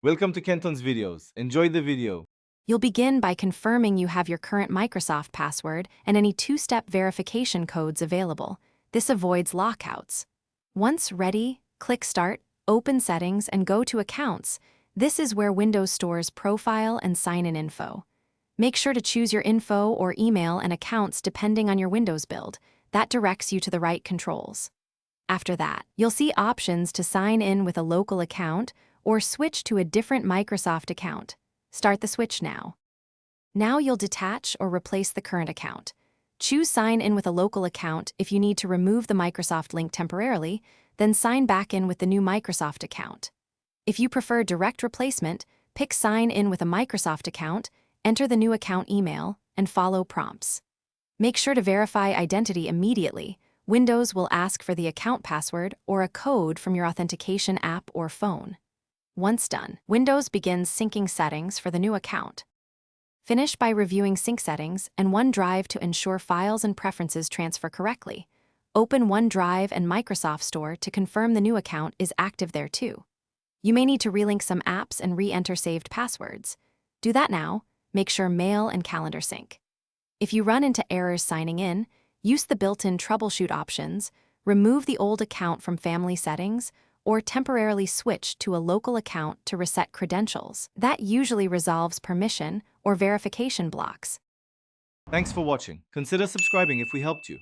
Welcome to Kenton's videos. Enjoy the video. You'll begin by confirming you have your current Microsoft password and any two-step verification codes available. This avoids lockouts. Once ready, click Start, open Settings, and go to Accounts. This is where Windows stores profile and sign-in info. Make sure to choose your info or email and accounts depending on your Windows build. That directs you to the right controls. After that, you'll see options to sign in with a local account or switch to a different Microsoft account. Start the switch now. Now you'll detach or replace the current account. Choose Sign in with a local account if you need to remove the Microsoft link temporarily, then sign back in with the new Microsoft account. If you prefer direct replacement, pick Sign in with a Microsoft account, enter the new account email, and follow prompts. Make sure to verify identity immediately. Windows will ask for the account password or a code from your authentication app or phone. Once done, Windows begins syncing settings for the new account. Finish by reviewing sync settings and OneDrive to ensure files and preferences transfer correctly. Open OneDrive and Microsoft Store to confirm the new account is active there too. You may need to relink some apps and re-enter saved passwords. Do that now. Make sure Mail and Calendar sync. If you run into errors signing in, use the built-in troubleshoot options, remove the old account from family settings, or temporarily switch to a local account to reset credentials. That usually resolves permission or verification blocks. Thanks for watching. Consider subscribing if we helped you.